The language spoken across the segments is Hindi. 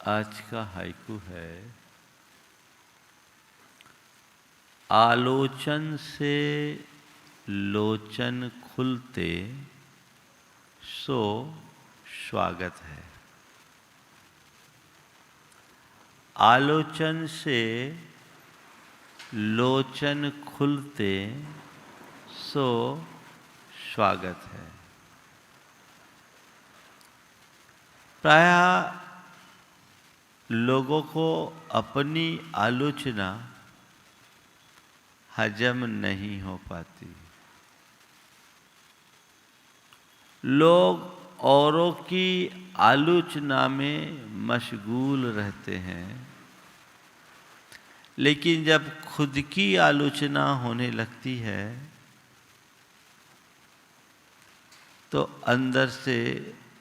आज का हाइकू है, आलोचन से लोचन खुलते सो स्वागत है। आलोचन से लोचन खुलते सो स्वागत है। प्रायः लोगों को अपनी आलोचना हजम नहीं हो पाती। लोग औरों की आलोचना में मशगूल रहते हैं, लेकिन जब खुद की आलोचना होने लगती है तो अंदर से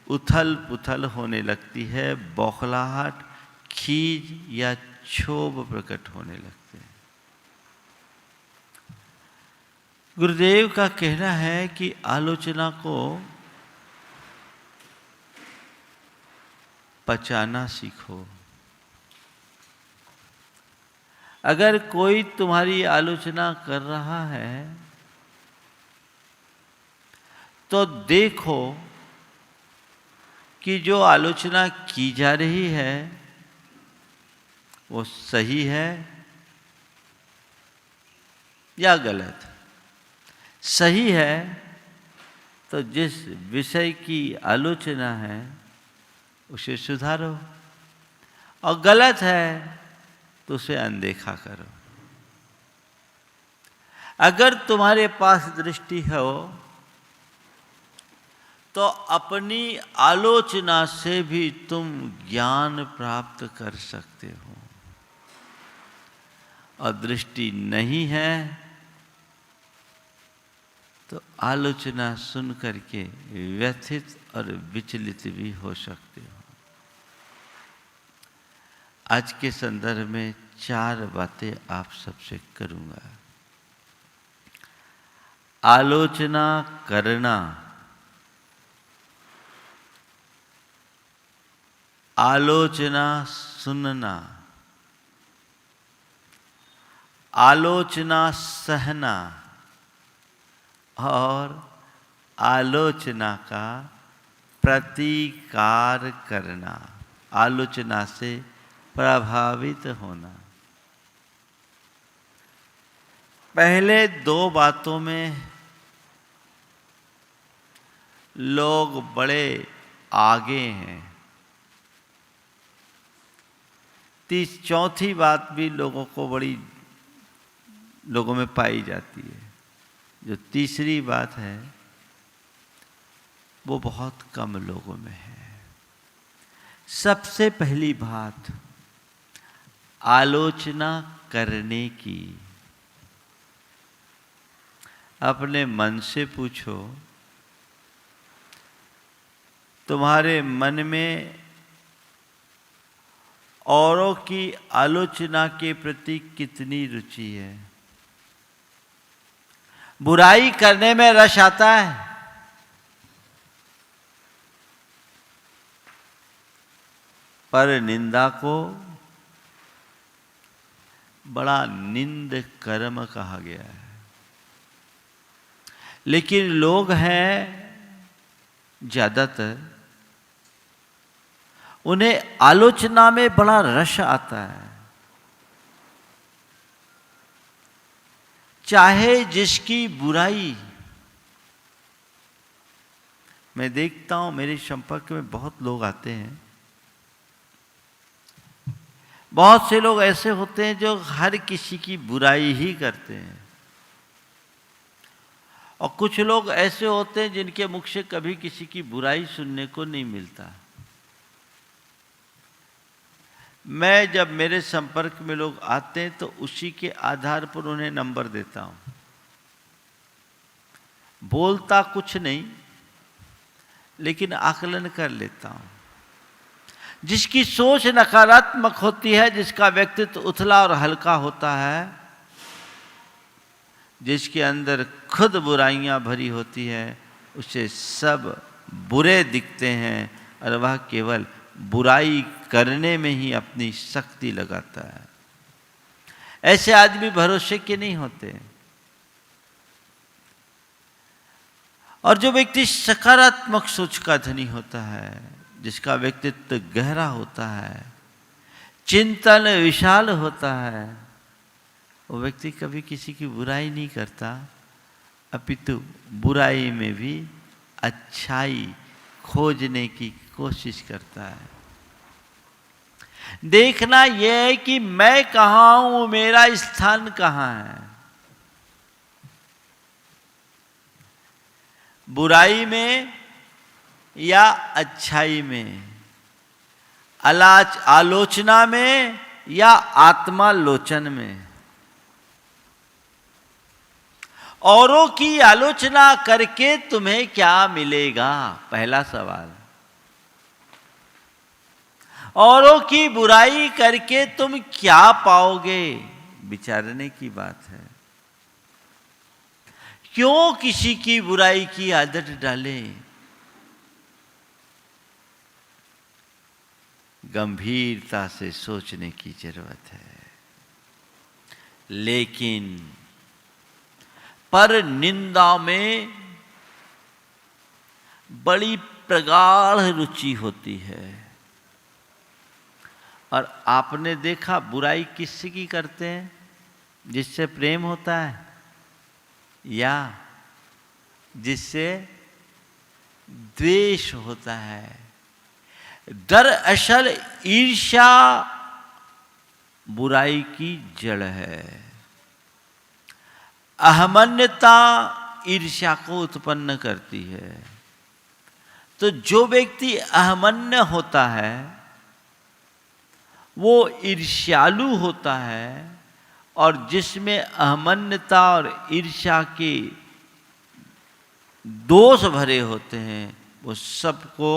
उथल पुथल होने लगती है, बौखलाहट, खीज या क्षोभ प्रकट होने लगते हैं। गुरुदेव का कहना है कि आलोचना को पचाना सीखो। अगर कोई तुम्हारी आलोचना कर रहा है तो देखो कि जो आलोचना की जा रही है वो सही है या गलत। सही है तो जिस विषय की आलोचना है उसे सुधारो, और गलत है तो उसे अनदेखा करो। अगर तुम्हारे पास दृष्टि हो तो अपनी आलोचना से भी तुम ज्ञान प्राप्त कर सकते हो, और दृष्टि नहीं है तो आलोचना सुन करके व्यथित और विचलित भी हो सकते हो। आज के संदर्भ में 4 बातें आप सबसे करूंगा। आलोचना करना, आलोचना सुनना, आलोचना सहना और आलोचना का प्रतिकार करना, आलोचना से प्रभावित होना। पहले 2 बातों में लोग बड़े आगे हैं। चौथी बात भी लोगों में पाई जाती है। जो तीसरी बात है वो बहुत कम लोगों में है। सबसे पहली बात आलोचना करने की। अपने मन से पूछो, तुम्हारे मन में औरों की आलोचना के प्रति कितनी रुचि है? बुराई करने में रस आता है, पर निंदा को बड़ा निंद कर्म कहा गया है। लेकिन लोग हैं ज्यादातर, उन्हें आलोचना में बड़ा रस आता है। चाहे जिसकी बुराई, मैं देखता हूं मेरे संपर्क में बहुत लोग आते हैं। बहुत से लोग ऐसे होते हैं जो हर किसी की बुराई ही करते हैं, और कुछ लोग ऐसे होते हैं जिनके मुख से कभी किसी की बुराई सुनने को नहीं मिलता। मैं जब मेरे संपर्क में लोग आते हैं तो उसी के आधार पर उन्हें नंबर देता हूं। बोलता कुछ नहीं, लेकिन आकलन कर लेता हूं। जिसकी सोच नकारात्मक होती है, जिसका व्यक्तित्व उथला और हल्का होता है, जिसके अंदर खुद बुराइयां भरी होती है, उसे सब बुरे दिखते हैं और वह केवल बुराई करने में ही अपनी शक्ति लगाता है। ऐसे आदमी भरोसे के नहीं होते। और जो व्यक्ति सकारात्मक सोच का धनी होता है, जिसका व्यक्तित्व गहरा होता है, चिंतन विशाल होता है, वो व्यक्ति कभी किसी की बुराई नहीं करता, अपितु बुराई में भी अच्छाई खोजने की कोशिश करता है। देखना यह है कि मैं कहाँ हूं, मेरा स्थान कहाँ है। बुराई में या अच्छाई में, आलोचना में या आत्मालोचन में। औरों की आलोचना करके तुम्हें क्या मिलेगा, पहला सवाल। औरों की बुराई करके तुम क्या पाओगे, विचारने की बात है। क्यों किसी की बुराई की आदत डालें? गंभीरता से सोचने की जरूरत है। लेकिन पर निंदा में बड़ी प्रगाढ़ रुचि होती है। और आपने देखा बुराई किससे की करते हैं? जिससे प्रेम होता है या जिससे द्वेष होता है। दरअसल ईर्ष्या बुराई की जड़ है। अहमन्यता ईर्ष्या को उत्पन्न करती है। तो जो व्यक्ति अहमन्य होता है वो ईर्ष्यालु होता है, और जिसमें अहमन्यता और ईर्ष्या के दोष भरे होते हैं, वो सबको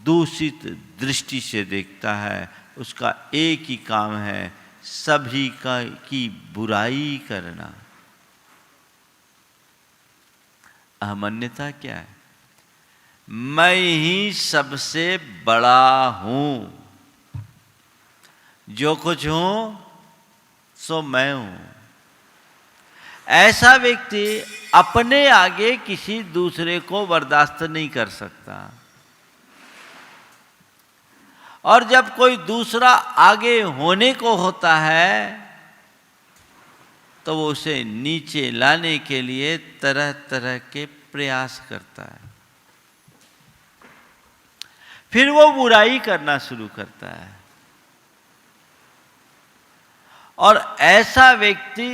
दूषित दृष्टि से देखता है। उसका एक ही काम है, सभी की बुराई करना। अहमन्यता क्या है? मैं ही सबसे बड़ा हूं, जो कुछ हूं सो मैं हूं। ऐसा व्यक्ति अपने आगे किसी दूसरे को बर्दाश्त नहीं कर सकता, और जब कोई दूसरा आगे होने को होता है तो वो उसे नीचे लाने के लिए तरह तरह के प्रयास करता है। फिर वो बुराई करना शुरू करता है, और ऐसा व्यक्ति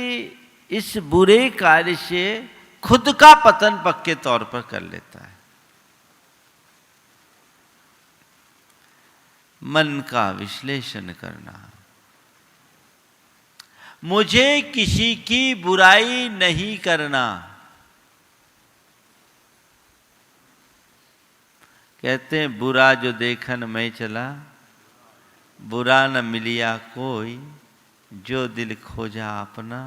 इस बुरे कार्य से खुद का पतन पक्के तौर पर कर लेता है। मन का विश्लेषण करना। मुझे किसी की बुराई नहीं करना। कहते हैं बुरा जो देखन मैं चला, बुरा न मिलिया कोई, जो दिल खोजा अपना।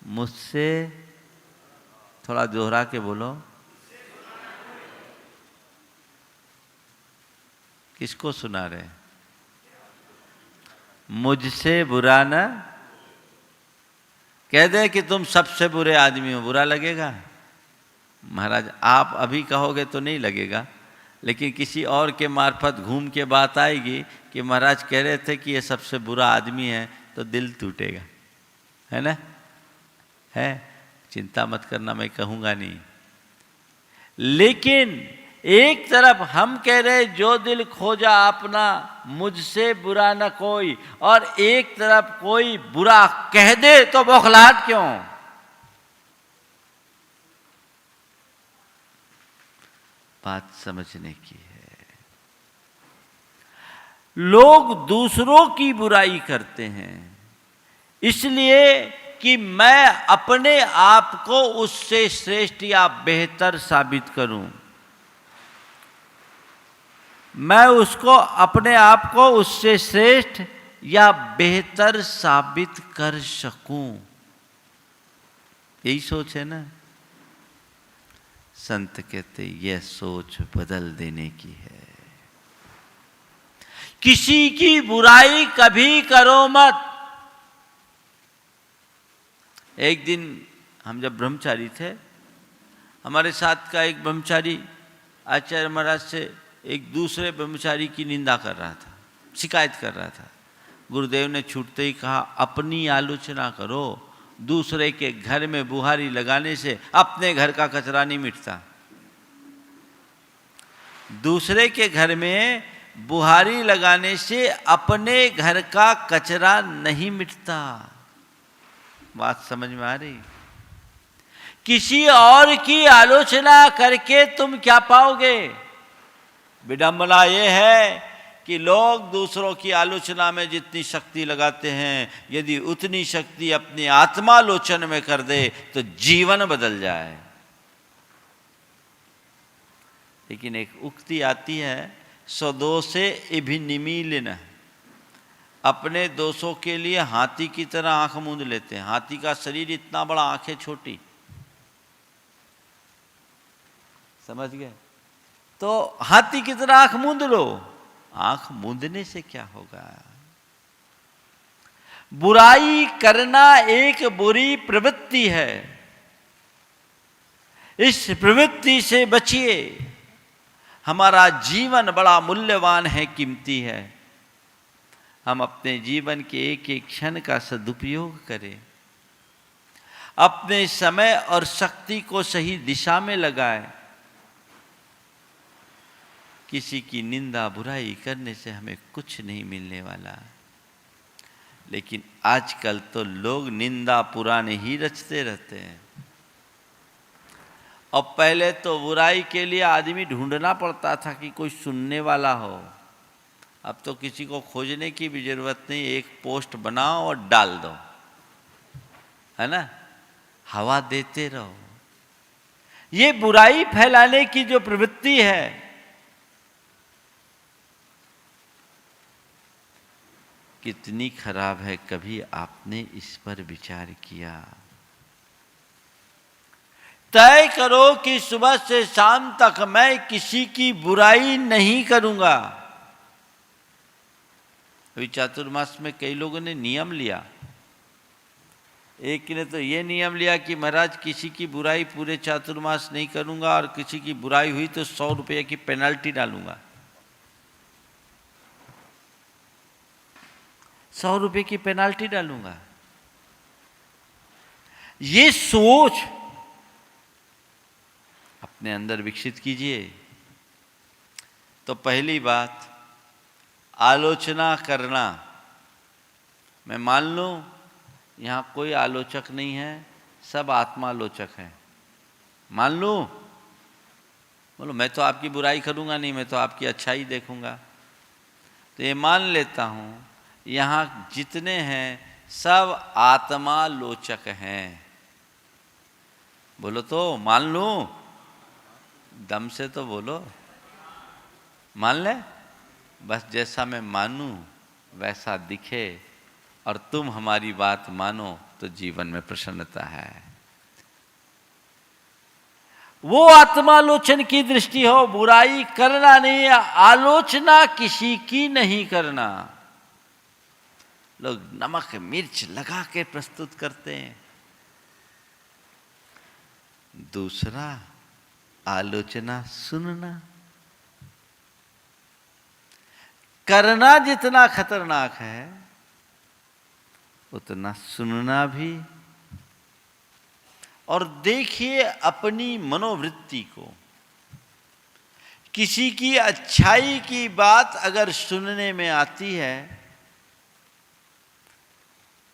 मुझसे, थोड़ा दोहरा के बोलो, किसको सुना रहे? मुझसे बुरा न, कह दे कि तुम सबसे बुरे आदमी हो, बुरा लगेगा? महाराज आप अभी कहोगे तो नहीं लगेगा, लेकिन किसी और के मार्फत घूम के बात आएगी कि महाराज कह रहे थे कि ये सबसे बुरा आदमी है, तो दिल टूटेगा, है ना? है, चिंता मत करना, मैं कहूँगा नहीं। लेकिन एक तरफ हम कह रहे जो दिल खोजा अपना, मुझसे बुरा न कोई, और एक तरफ कोई बुरा कह दे तो बौखलाहट क्यों? बात समझने की है। लोग दूसरों की बुराई करते हैं इसलिए कि मैं अपने आप को उससे श्रेष्ठ या बेहतर साबित करूं। मैं उसको अपने आप को उससे श्रेष्ठ या बेहतर साबित कर सकूं। यही सोच है ना? संत कहते यह सोच बदल देने की है। किसी की बुराई कभी करो मत। एक दिन हम जब ब्रह्मचारी थे, हमारे साथ का एक ब्रह्मचारी आचार्य महाराज से एक दूसरे ब्रह्मचारी की निंदा कर रहा था, शिकायत कर रहा था। गुरुदेव ने छूटते ही कहा, अपनी आलोचना करो, दूसरे के घर में बुहारी लगाने से अपने घर का कचरा नहीं मिटता। दूसरे के घर में बुहारी लगाने से अपने घर का कचरा नहीं मिटता। बात समझ में आ रही? किसी और की आलोचना करके तुम क्या पाओगे? विडंबना यह है कि लोग दूसरों की आलोचना में जितनी शक्ति लगाते हैं, यदि उतनी शक्ति अपनी आत्मालोचन में कर दे तो जीवन बदल जाए। लेकिन एक उक्ति आती है, स्वदोषे इभिनिमीलिन, अपने दोषों के लिए हाथी की तरह आंख मूंद लेते हैं। हाथी का शरीर इतना बड़ा, आंखें छोटी, समझ गए? तो हाथी की तरह आंख मूंद लो। आंख मूंदने से क्या होगा? बुराई करना एक बुरी प्रवृत्ति है, इस प्रवृत्ति से बचिए। हमारा जीवन बड़ा मूल्यवान है, कीमती है। हम अपने जीवन के एक एक क्षण का सदुपयोग करें, अपने समय और शक्ति को सही दिशा में लगाएं। किसी की निंदा बुराई करने से हमें कुछ नहीं मिलने वाला। लेकिन आजकल तो लोग निंदा पुराने ही रचते रहते हैं। और पहले तो बुराई के लिए आदमी ढूंढना पड़ता था कि कोई सुनने वाला हो। अब तो किसी को खोजने की भी जरूरत नहीं, एक पोस्ट बनाओ और डाल दो, है ना? हवा देते रहो। ये बुराई फैलाने की जो प्रवृत्ति है, कितनी खराब है। कभी आपने इस पर विचार किया? तय करो कि सुबह से शाम तक मैं किसी की बुराई नहीं करूंगा। अभी चातुर्मास में कई लोगों ने नियम लिया। एक ने तो ये नियम लिया कि महाराज किसी की बुराई पूरे चातुर्मास नहीं करूंगा, और किसी की बुराई हुई तो 100 रुपये की पेनल्टी डालूंगा। 100 रुपये की पेनाल्टी डालूंगा। ये सोच अपने अंदर विकसित कीजिए। तो पहली बात, आलोचना करना। मैं मान लूं यहां कोई आलोचक नहीं है, सब आत्मालोचक हैं, मान लूं, बोलो मैं तो आपकी बुराई करूंगा नहीं, मैं तो आपकी अच्छाई देखूंगा। तो ये मान लेता हूं यहाँ जितने हैं सब आत्मालोचक हैं। बोलो तो, मान लूं? दम से तो बोलो, मान ले? बस जैसा मैं मानूं वैसा दिखे, और तुम हमारी बात मानो तो जीवन में प्रसन्नता है। वो आत्मालोचन की दृष्टि हो, बुराई करना नहीं, आलोचना किसी की नहीं करना। लोग नमक मिर्च लगा के प्रस्तुत करते हैं। दूसरा, आलोचना सुनना। करना जितना खतरनाक है, उतना सुनना भी। और देखिए अपनी मनोवृत्ति को। किसी की अच्छाई की बात अगर सुनने में आती है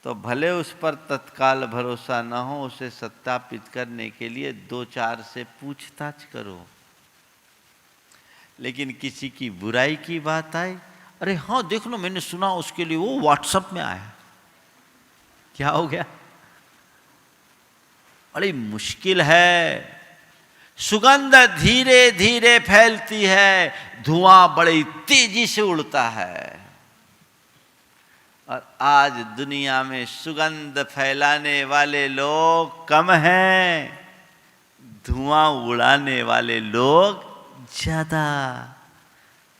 तो भले उस पर तत्काल भरोसा न हो, उसे सत्यापित करने के लिए 2-4 से पूछताछ करो। लेकिन किसी की बुराई की बात आए, अरे हाँ देख लो मैंने सुना उसके लिए वो व्हाट्सएप में आया, क्या हो गया? बड़ी मुश्किल है। सुगंध धीरे धीरे फैलती है, धुआं बड़ी तेजी से उड़ता है। और आज दुनिया में सुगंध फैलाने वाले लोग कम हैं, धुआं उड़ाने वाले लोग ज्यादा।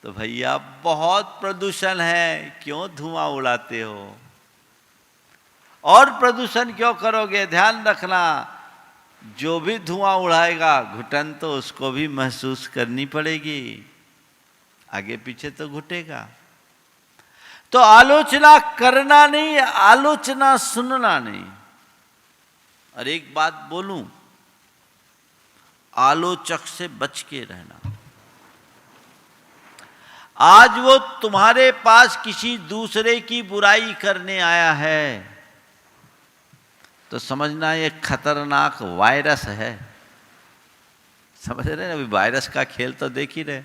तो भैया बहुत प्रदूषण है, क्यों धुआं उड़ाते हो? और प्रदूषण क्यों करोगे? ध्यान रखना, जो भी धुआं उड़ाएगा घुटन तो उसको भी महसूस करनी पड़ेगी, आगे पीछे तो घुटेगा। तो आलोचना करना नहीं, आलोचना सुनना नहीं। और एक बात बोलूं, आलोचक से बच के रहना। आज वो तुम्हारे पास किसी दूसरे की बुराई करने आया है तो समझना ये खतरनाक वायरस है। समझ रहे हैं? अभी वायरस का खेल तो देख ही रहे।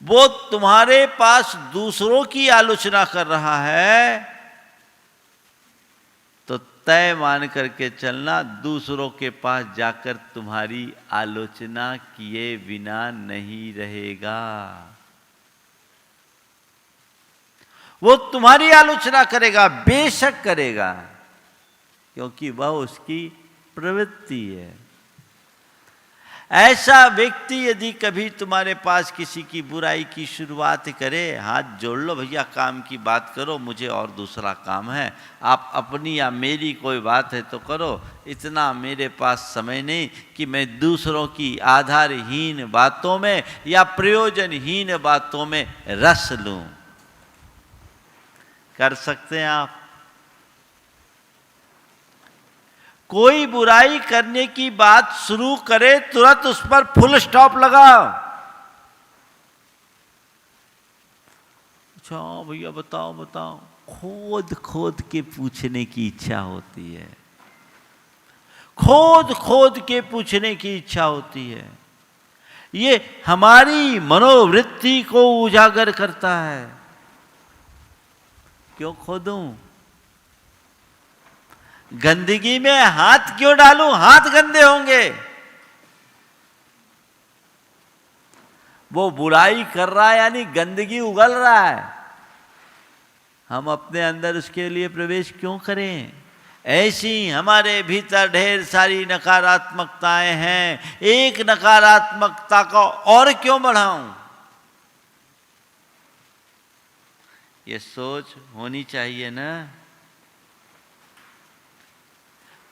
वो तुम्हारे पास दूसरों की आलोचना कर रहा है तो तय मान करके चलना, दूसरों के पास जाकर तुम्हारी आलोचना किए बिना नहीं रहेगा। वो तुम्हारी आलोचना करेगा, बेशक करेगा, क्योंकि वह उसकी प्रवृत्ति है। ऐसा व्यक्ति यदि कभी तुम्हारे पास किसी की बुराई की शुरुआत करे, हाथ जोड़ लो, भैया काम की बात करो, मुझे और दूसरा काम है, आप अपनी या मेरी कोई बात है तो करो, इतना मेरे पास समय नहीं कि मैं दूसरों की आधारहीन बातों में या प्रयोजनहीन बातों में रस लूं। कर सकते हैं आप? कोई बुराई करने की बात शुरू करे, तुरंत उस पर फुल स्टॉप लगाओ। अच्छा भैया बताओ बताओ, खोद खोद के पूछने की इच्छा होती है, खोद खोद के पूछने की इच्छा होती है। ये हमारी मनोवृत्ति को उजागर करता है। क्यों खोदूं? गंदगी में हाथ क्यों डालूं? हाथ गंदे होंगे। वो बुराई कर रहा है यानी गंदगी उगल रहा है, हम अपने अंदर उसके लिए प्रवेश क्यों करें? ऐसी हमारे भीतर ढेर सारी नकारात्मकताएं हैं, एक नकारात्मकता को और क्यों बढ़ाऊं? ये सोच होनी चाहिए ना।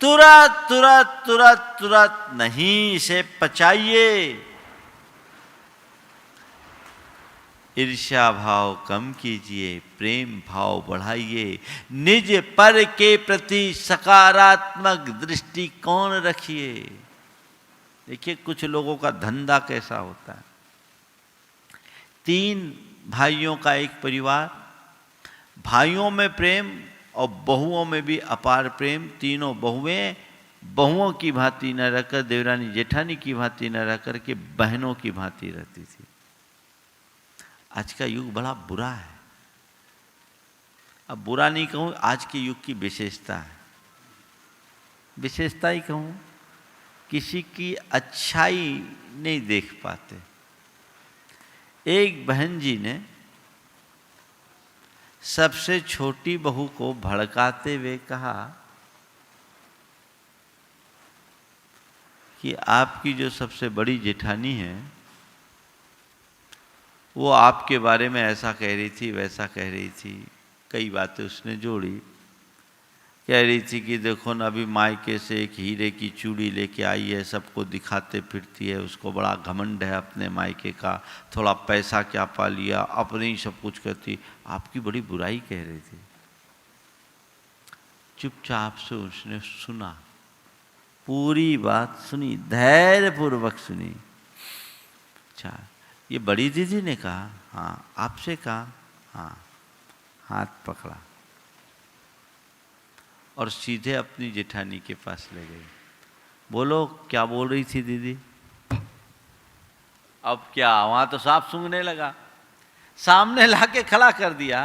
तुरंत तुरंत तुरंत तुरंत नहीं, इसे पचाइए। ईर्ष्या भाव कम कीजिए, प्रेम भाव बढ़ाइए, निज पर के प्रति सकारात्मक दृष्टिकोण रखिए। देखिए कुछ लोगों का धंधा कैसा होता है। 3 भाइयों का एक परिवार, भाइयों में प्रेम और बहुओं में भी अपार प्रेम। तीनों बहुएं बहुओं की भांति न रहकर, देवरानी जेठानी की भांति न रहकर के बहनों की भांति रहती थी। आज का युग बड़ा बुरा है। अब बुरा नहीं कहूं, आज के युग की विशेषता है, विशेषता ही कहूं, किसी की अच्छाई नहीं देख पाते। एक बहन जी ने सबसे छोटी बहू को भड़काते हुए कहा कि आपकी जो सबसे बड़ी जेठानी है वो आपके बारे में ऐसा कह रही थी, वैसा कह रही थी। कई बातें उसने जोड़ी। कह रही थी कि देखो ना, अभी मायके से एक हीरे की चूड़ी लेके आई है, सबको दिखाते फिरती है, उसको बड़ा घमंड है अपने मायके का, थोड़ा पैसा क्या पा लिया, अपने ही सब कुछ करती। आपकी बड़ी बुराई कह रही थी। चुपचाप से उसने सुना, पूरी बात सुनी, धैर्यपूर्वक सुनी। अच्छा, ये बड़ी दीदी ने कहा, हाँ। आपसे कहा, हाँ। हाथ पकड़ा और सीधे अपनी जेठानी के पास ले गई। बोलो क्या बोल रही थी दीदी? अब क्या, वहां तो साफ सूंघने लगा, सामने लाके खड़ा कर दिया।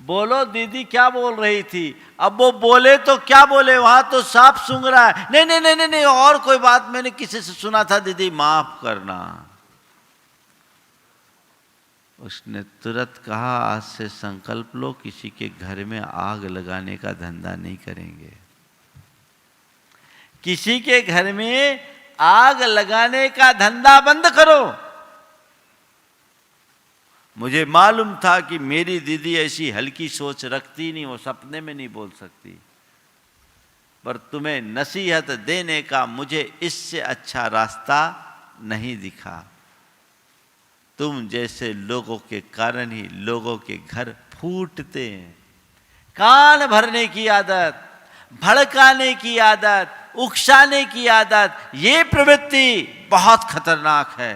बोलो दीदी क्या बोल रही थी? अब वो बोले तो क्या बोले, वहां तो साफ सूंघ रहा है। नहीं नहीं नहीं नहीं, और कोई बात मैंने किसी से सुना था दीदी, माफ करना। उसने तुरंत कहा, आज से संकल्प लो, किसी के घर में आग लगाने का धंधा नहीं करेंगे। किसी के घर में आग लगाने का धंधा बंद करो। मुझे मालूम था कि मेरी दीदी ऐसी हल्की सोच रखती नहीं, वो सपने में नहीं बोल सकती, पर तुम्हें नसीहत देने का मुझे इससे अच्छा रास्ता नहीं दिखा। तुम जैसे लोगों के कारण ही लोगों के घर फूटते हैं। कान भरने की आदत, भड़काने की आदत, उकसाने की आदत, ये प्रवृत्ति बहुत खतरनाक है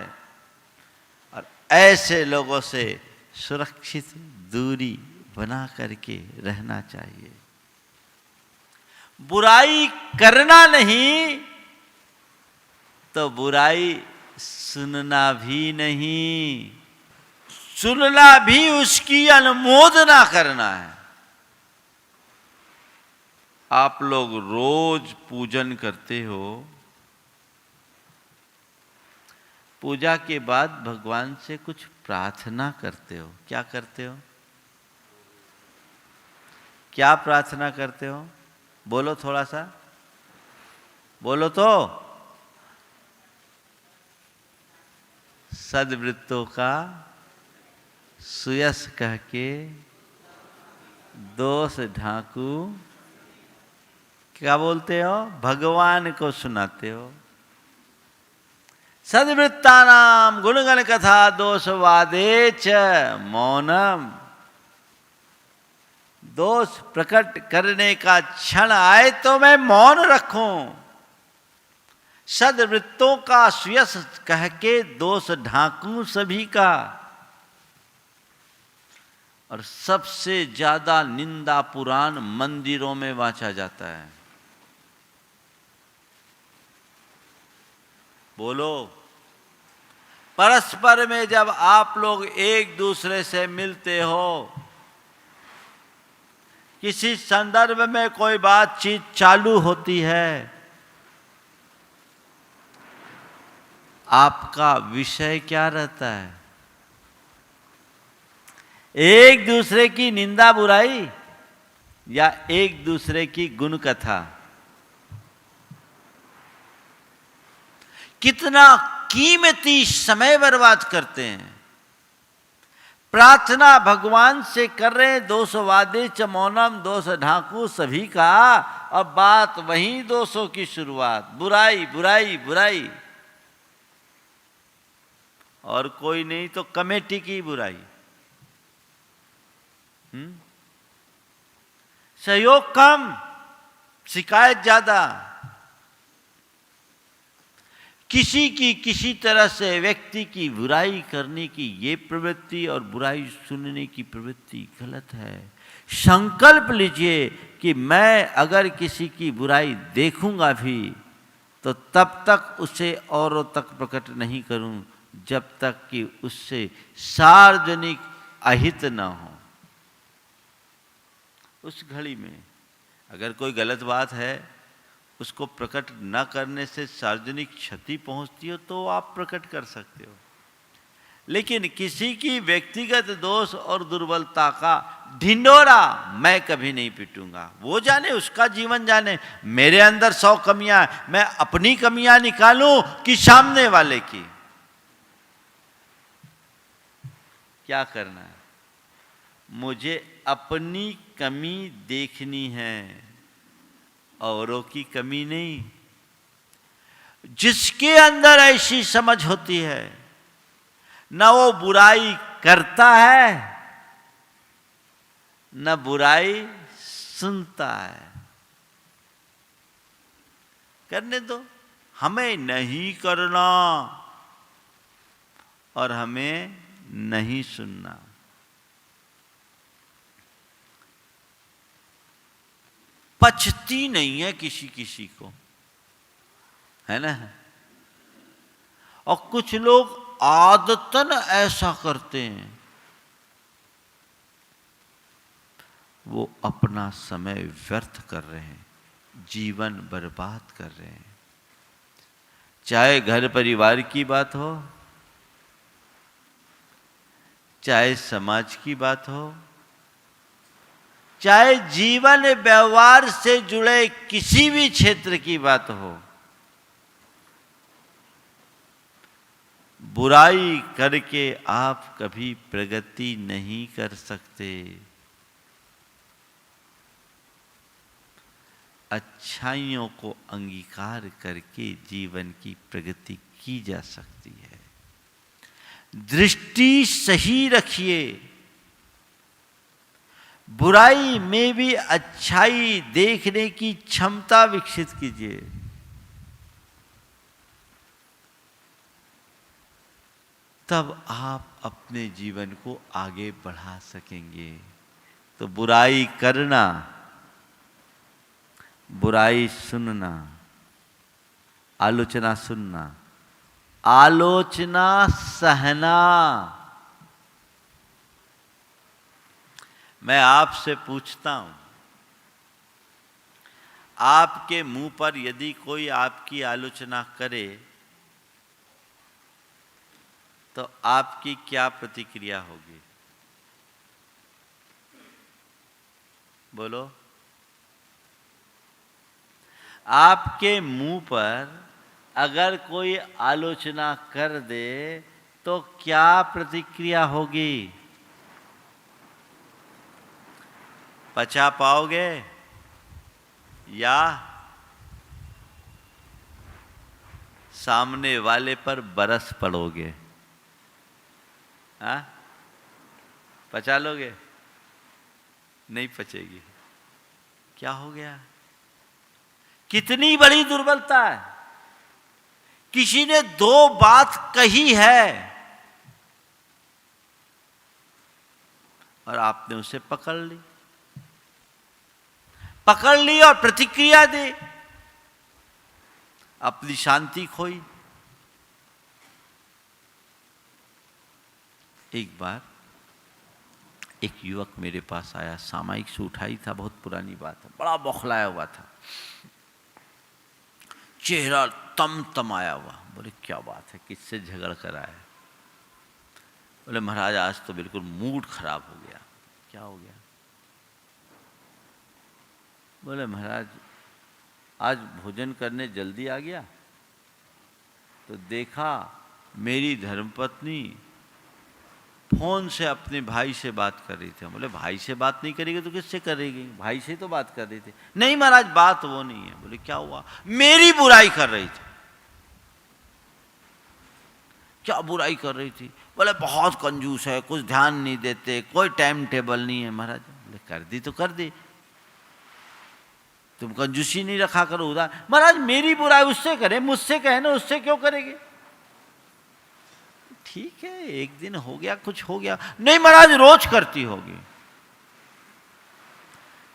और ऐसे लोगों से सुरक्षित दूरी बना करके रहना चाहिए। बुराई करना नहीं तो बुराई सुनना भी नहीं, सुनना भी उसकी अनुमोदना करना है। आप लोग रोज पूजन करते हो, पूजा के बाद भगवान से कुछ प्रार्थना करते हो। क्या करते हो? क्या प्रार्थना करते हो? बोलो, थोड़ा सा बोलो तो। सद्वृत्तों का सुयस कह के दोष ढांकू, क्या बोलते हो? भगवान को सुनाते हो। सद्वृत्तानाम गुणगण कथा दोषवादे च मौनम। दोष प्रकट करने का क्षण आए तो मैं मौन रखूं, सद्वृत्तों का सुयस कह के दोष ढांकूं सभी का। और सबसे ज्यादा निंदा पुराण मंदिरों में वाचा जाता है। बोलो, परस्पर में जब आप लोग एक दूसरे से मिलते हो, किसी संदर्भ में कोई बातचीत चालू होती है, आपका विषय क्या रहता है? एक दूसरे की निंदा बुराई या एक दूसरे की गुण कथा? कितना कीमती समय बर्बाद करते हैं। प्रार्थना भगवान से कर रहे हैं, दोष वादे च मौनम, दोष ढांकू सभी का। अब बात वहीं दोषों की शुरुआत, बुराई बुराई बुराई। और कोई नहीं तो कमेटी की बुराई। सहयोग कम, शिकायत ज्यादा। किसी की किसी तरह से व्यक्ति की बुराई करने की ये प्रवृत्ति और बुराई सुनने की प्रवृत्ति गलत है। संकल्प लीजिए कि मैं अगर किसी की बुराई देखूंगा भी तो तब तक उसे औरों तक प्रकट नहीं करूं जब तक कि उससे सार्वजनिक अहित न हो। उस घड़ी में अगर कोई गलत बात है, उसको प्रकट न करने से सार्वजनिक क्षति पहुंचती हो तो आप प्रकट कर सकते हो। लेकिन किसी की व्यक्तिगत दोष और दुर्बलता का ढिंडोरा मैं कभी नहीं पीटूंगा। वो जाने, उसका जीवन जाने। मेरे अंदर 100 कमियां, मैं अपनी कमियां निकालूं कि सामने वाले की? क्या करना है? मुझे अपनी कमी देखनी है, औरों की कमी नहीं। जिसके अंदर ऐसी समझ होती है, न वो बुराई करता है न बुराई सुनता है। करने दो, हमें नहीं करना और हमें नहीं सुनना। पचती नहीं है किसी किसी को, है ना? और कुछ लोग आदतन ऐसा करते हैं, वो अपना समय व्यर्थ कर रहे हैं, जीवन बर्बाद कर रहे हैं। चाहे घर परिवार की बात हो, चाहे समाज की बात हो, चाहे जीवन व्यवहार से जुड़े किसी भी क्षेत्र की बात हो, बुराई करके आप कभी प्रगति नहीं कर सकते। अच्छाइयों को अंगीकार करके जीवन की प्रगति की जा सकती है। दृष्टि सही रखिए, बुराई में भी अच्छाई देखने की क्षमता विकसित कीजिए। तब आप अपने जीवन को आगे बढ़ा सकेंगे। तो बुराई करना, बुराई सुनना, आलोचना सुनना, आलोचना सहना। मैं आपसे पूछता हूं, आपके मुंह पर यदि कोई आपकी आलोचना करे तो आपकी क्या प्रतिक्रिया होगी? बोलो। आपके मुंह पर अगर कोई आलोचना कर दे तो क्या प्रतिक्रिया होगी? पचा पाओगे या सामने वाले पर बरस पड़ोगे? हाँ, पचा लोगे? नहीं पचेगी। क्या हो गया? कितनी बड़ी दुर्बलता है। किसी ने दो बात कही है और आपने उसे पकड़ ली और प्रतिक्रिया दी, अपनी शांति खोई। एक बार एक युवक मेरे पास आया, सामयिक से उठाई था, बहुत पुरानी बात है, बड़ा बौखलाया हुआ था, चेहरा तमतमाया हुआ। बोले क्या बात है, किससे झगड़ कर आया? बोले महाराज आज तो बिल्कुल मूड खराब हो गया। क्या हो गया? बोले महाराज आज भोजन करने जल्दी आ गया तो देखा मेरी धर्मपत्नी फोन से अपने भाई से बात कर रही थी। बोले भाई से बात नहीं करेगी तो किससे करेगी? भाई से तो बात कर रही थी। नहीं महाराज बात वो नहीं है। बोले क्या हुआ? मेरी बुराई कर रही थी। क्या बुराई कर रही थी? बोले बहुत कंजूस है, कुछ ध्यान नहीं देते, कोई टाइम टेबल नहीं है। महाराज बोले कर दी तो कर दी, तुम कंजूसी नहीं रखा करो उधार। महाराज मेरी बुराई उससे करे, मुझसे कहे ना, उससे क्यों करेगी? ठीक है एक दिन हो गया, कुछ हो गया। नहीं महाराज रोज करती होगी।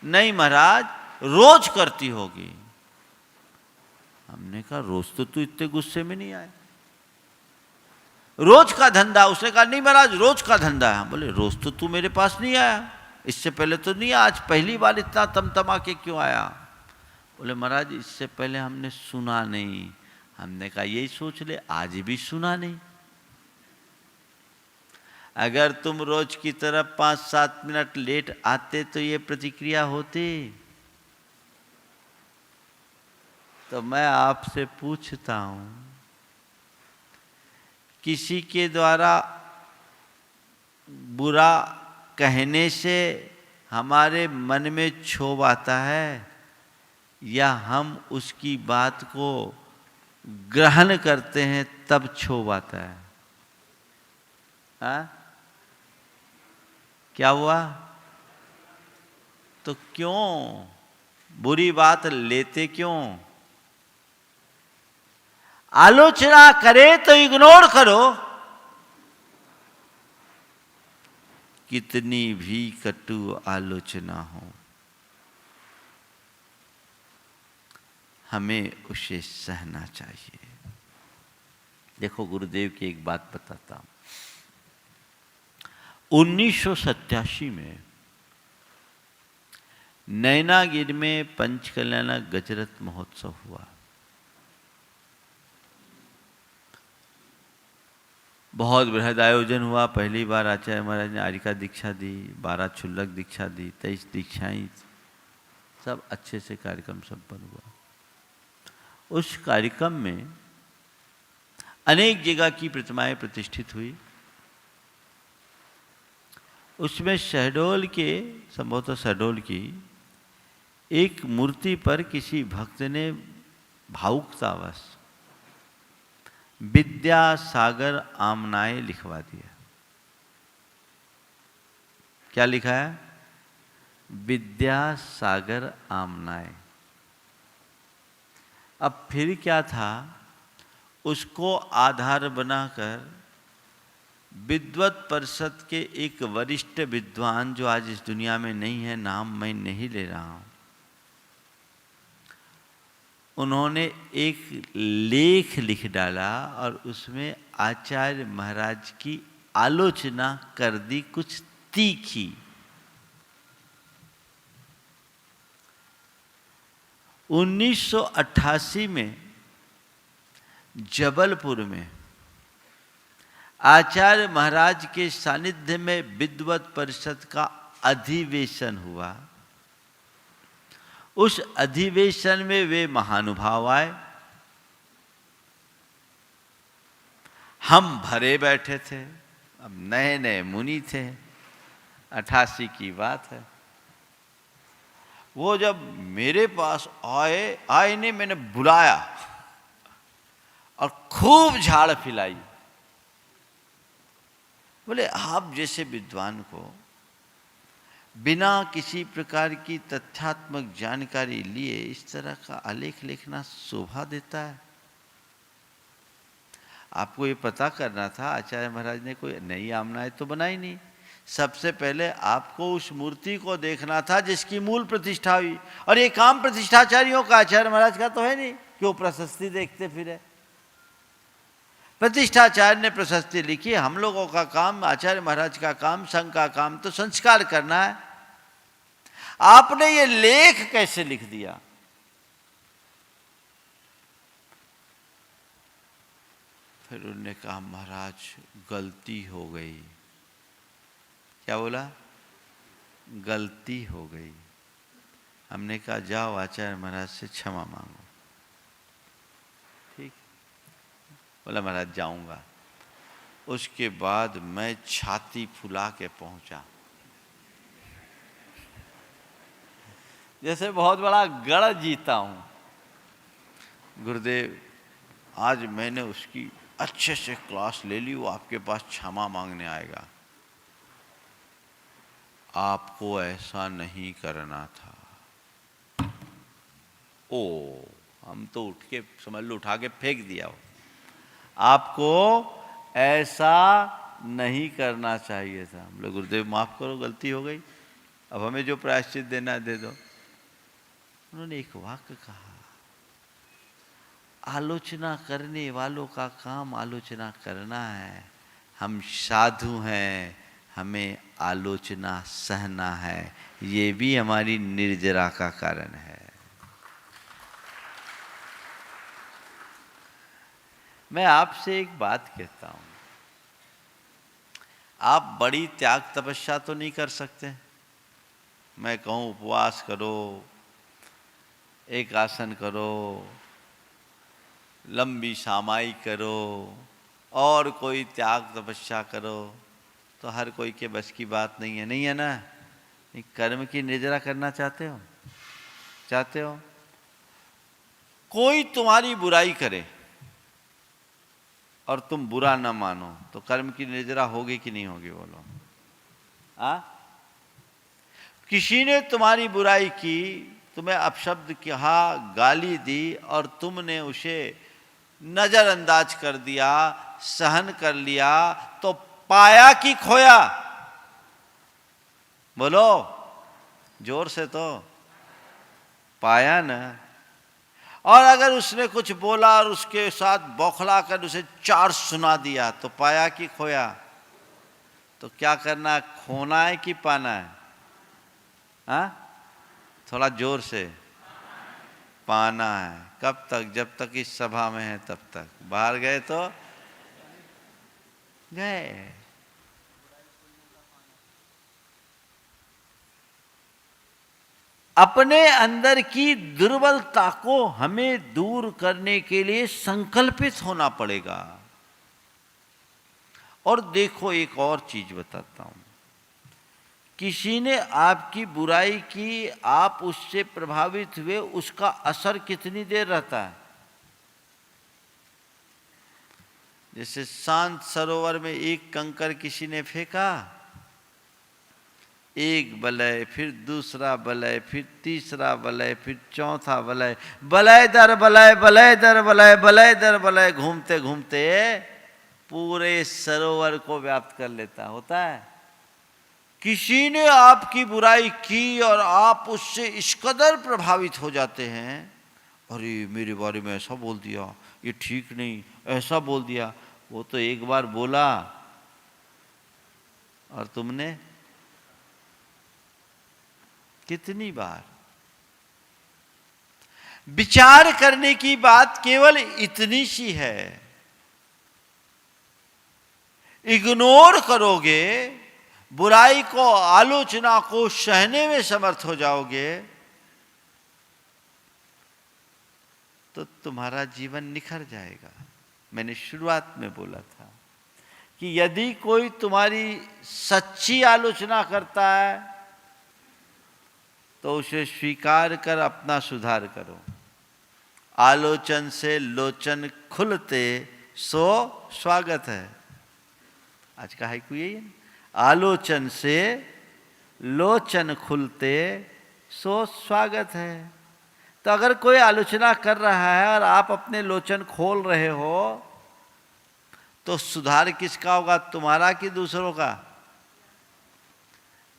नहीं महाराज रोज करती होगी। हमने कहा रोज तो तू इतने गुस्से में नहीं आया, रोज का धंधा। उसने कहा नहीं महाराज रोज का धंधा है। बोले रोज तो तू मेरे पास नहीं आया, इससे पहले तो नहीं, आज पहली बार इतना तमतमा के क्यों आया? बोले महाराज इससे पहले हमने सुना नहीं। हमने कहा यही सोच ले, आज भी सुना नहीं। अगर तुम रोज की तरह 5-7 मिनट लेट आते तो ये प्रतिक्रिया होती। तो मैं आपसे पूछता हूं, किसी के द्वारा बुरा कहने से हमारे मन में क्षोभ आता है या हम उसकी बात को ग्रहण करते हैं तब क्षोभ आता है? हाँ? क्या हुआ? तो क्यों बुरी बात लेते? क्यों? आलोचना करे तो इग्नोर करो, कितनी भी कटु आलोचना हो हमें उसे सहना चाहिए। देखो गुरुदेव की एक बात बताता हूं। 1987 में नैनागिरी में पंचकल्याणा गजरत महोत्सव हुआ। बहुत बृहद आयोजन हुआ। पहली बार आचार्य महाराज ने आरिका दीक्षा दी, 12 क्षुल्लक दीक्षा दी, 23 दीक्षाएं, सब अच्छे से कार्यक्रम संपन्न हुआ। उस कार्यक्रम में अनेक जगह की प्रतिमाएं प्रतिष्ठित हुई। उसमें शहडोल के, संभवतः शहडोल की एक मूर्ति पर किसी भक्त ने भावुकतावश विद्यासागर आमनाए लिखवा दिया। क्या लिखा है? विद्यासागर आमनाए। अब फिर क्या था, उसको आधार बनाकर विद्वत परिषद के एक वरिष्ठ विद्वान, जो आज इस दुनिया में नहीं है, नाम मैं नहीं ले रहा हूं, उन्होंने एक लेख लिख डाला और उसमें आचार्य महाराज की आलोचना कर दी, कुछ तीखी। 1988 में जबलपुर में आचार्य महाराज के सानिध्य में विद्वत परिषद का अधिवेशन हुआ। उस अधिवेशन में वे महानुभाव आए, हम भरे बैठे थे। अब नए नए मुनि थे, 88 की बात है। वो जब मेरे पास आए ने मैंने बुलाया और खूब झाड़ फिलाई। बोले, आप जैसे विद्वान को बिना किसी प्रकार की तथ्यात्मक जानकारी लिए इस तरह का आलेख लिखना शोभा देता है? आपको ये पता करना था, आचार्य महाराज ने कोई नई आमनाएं तो बनाई नहीं। सबसे पहले आपको उस मूर्ति को देखना था जिसकी मूल प्रतिष्ठा हुई। और ये काम प्रतिष्ठाचार्यों का, आचार्य महाराज का तो है नहीं कि वो प्रशस्ति देखते फिरे। प्रतिष्ठाचार्य ने प्रशस्ति लिखी, हम लोगों का काम, आचार्य महाराज का काम, संघ का काम तो संस्कार करना है। आपने ये लेख कैसे लिख दिया? फिर उन्होंने कहा, महाराज गलती हो गई। क्या बोला? गलती हो गई। हमने कहा, जाओ आचार्य महाराज से क्षमा मांगो। ठीक। बोला, महाराज जाऊंगा। उसके बाद मैं छाती फुला के पहुंचा, जैसे बहुत बड़ा गढ़ जीता हूं। गुरुदेव, आज मैंने उसकी अच्छे से क्लास ले ली, वो आपके पास क्षमा मांगने आएगा। आपको ऐसा नहीं करना था। ओ, हम तो उठ के, समझ लो, उठा के फेंक दिया। आपको ऐसा नहीं करना चाहिए था। हम लोग, गुरुदेव माफ करो, गलती हो गई, अब हमें जो प्रायश्चित देना है दे दो। उन्होंने एक वाक्य कहा, आलोचना करने वालों का काम आलोचना करना है। हम साधु हैं, हमें आलोचना सहना है। ये भी हमारी निर्जरा का कारण है। मैं आपसे एक बात कहता हूं, आप बड़ी त्याग तपस्या तो नहीं कर सकते। मैं कहूं उपवास करो, एक आसन करो, लंबी सामाई करो, और कोई त्याग तपस्या करो, तो हर कोई के बस की बात नहीं है। नहीं है ना? कर्म की निर्जरा करना चाहते हो? चाहते हो? कोई तुम्हारी बुराई करे और तुम बुरा न मानो, तो कर्म की निर्जरा होगी कि नहीं होगी? बोलो। किसी ने तुम्हारी बुराई की, तुम्हें अपशब्द कहा, गाली दी, और तुमने उसे नजरअंदाज कर दिया, सहन कर लिया, तो पाया कि खोया? बोलो जोर से। तो पाया ना। और अगर उसने कुछ बोला और उसके साथ बौखला कर उसे 4 सुना दिया, तो पाया कि खोया? तो क्या करना है? खोना है कि पाना है? थोड़ा जोर से। पाना है। कब तक? जब तक इस सभा में है तब तक। बाहर गए तो गए। अपने अंदर की दुर्बलता को हमें दूर करने के लिए संकल्पित होना पड़ेगा। और देखो एक और चीज बताता हूं, किसी ने आपकी बुराई की, आप उससे प्रभावित हुए, उसका असर कितनी देर रहता है? जैसे शांत सरोवर में एक कंकर किसी ने फेंका, एक वलय, फिर दूसरा वलय, फिर तीसरा वलय, फिर चौथा वलय, वलय दर वलय, वलय दर वलय, वलय दर वलय, घूमते घूमते पूरे सरोवर को व्याप्त कर लेता होता है। किसी ने आपकी बुराई की और आप उससे इस कदर प्रभावित हो जाते हैं, अरे मेरे बारे में ऐसा बोल दिया, ये ठीक नहीं, ऐसा बोल दिया। वो तो एक बार बोला और तुमने कितनी बार? विचार करने की बात केवल इतनी सी है। इग्नोर करोगे, बुराई को, आलोचना को सहने में समर्थ हो जाओगे, तो तुम्हारा जीवन निखर जाएगा। मैंने शुरुआत में बोला था कि यदि कोई तुम्हारी सच्ची आलोचना करता है तो उसे स्वीकार कर अपना सुधार करो। आलोचन से लोचन खुलते सो स्वागत है। आज का हाइकू यही है, आलोचन से लोचन खुलते सो स्वागत है। तो अगर कोई आलोचना कर रहा है और आप अपने लोचन खोल रहे हो, तो सुधार किसका होगा, तुम्हारा कि दूसरों का?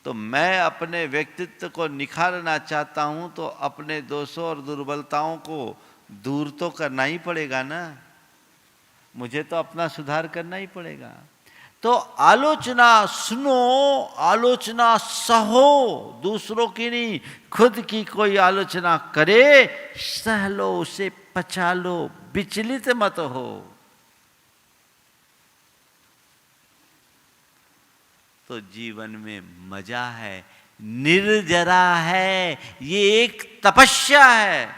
तो मैं अपने व्यक्तित्व को निखारना चाहता हूं तो अपने दोषों और दुर्बलताओं को दूर तो करना ही पड़ेगा ना। मुझे तो अपना सुधार करना ही पड़ेगा। तो आलोचना सुनो, आलोचना सहो, दूसरों की नहीं, खुद की कोई आलोचना करे, सह लो, उसे पचा लो, विचलित मत हो। तो जीवन में मजा है, निर्जरा है, ये एक तपस्या है।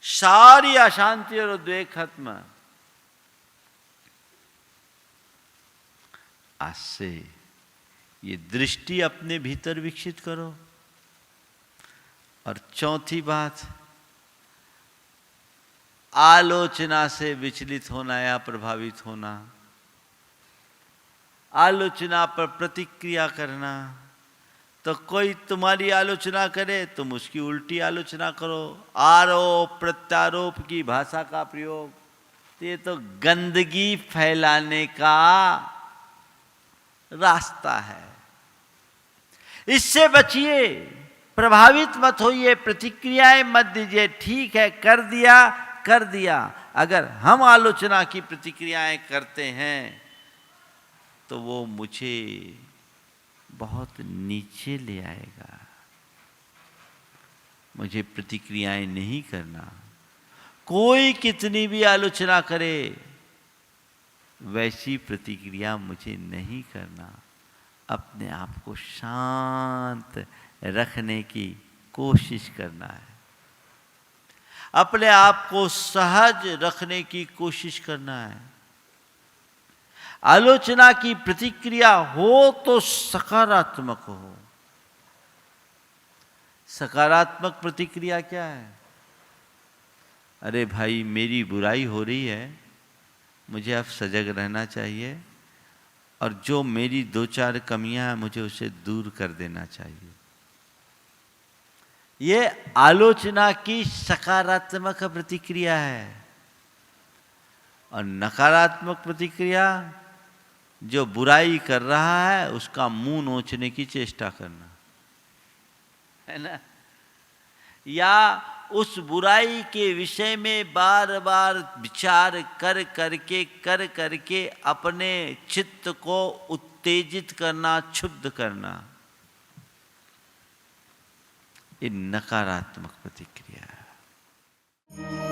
सारी अशांति और उद्वेग खत्म। आज से ये दृष्टि अपने भीतर विकसित करो। और चौथी बात, आलोचना से विचलित होना या प्रभावित होना, आलोचना पर प्रतिक्रिया करना। तो कोई तुम्हारी आलोचना करे, तुम उसकी उल्टी आलोचना करो, आरोप प्रत्यारोप की भाषा का प्रयोग, तो ये तो गंदगी फैलाने का रास्ता है। इससे बचिए, प्रभावित मत होइए, प्रतिक्रियाएं मत दीजिए। ठीक है, कर दिया कर दिया। अगर हम आलोचना की प्रतिक्रियाएं करते हैं तो वो मुझे बहुत नीचे ले आएगा। मुझे प्रतिक्रियाएं नहीं करना। कोई कितनी भी आलोचना करे, वैसी प्रतिक्रिया मुझे नहीं करना। अपने आप को शांत रखने की कोशिश करना है, अपने आप को सहज रखने की कोशिश करना है। आलोचना की प्रतिक्रिया हो तो सकारात्मक हो। सकारात्मक प्रतिक्रिया क्या है? अरे भाई, मेरी बुराई हो रही है, मुझे अब सजग रहना चाहिए, और जो मेरी 2-4 कमियां हैं मुझे उसे दूर कर देना चाहिए। ये आलोचना की सकारात्मक प्रतिक्रिया है। और नकारात्मक प्रतिक्रिया, जो बुराई कर रहा है उसका मुंह नोचने की चेष्टा करना, है ना? या उस बुराई के विषय में बार बार विचार कर करके अपने चित्त को उत्तेजित करना, क्षुब्ध करना, ये नकारात्मक प्रतिक्रिया है।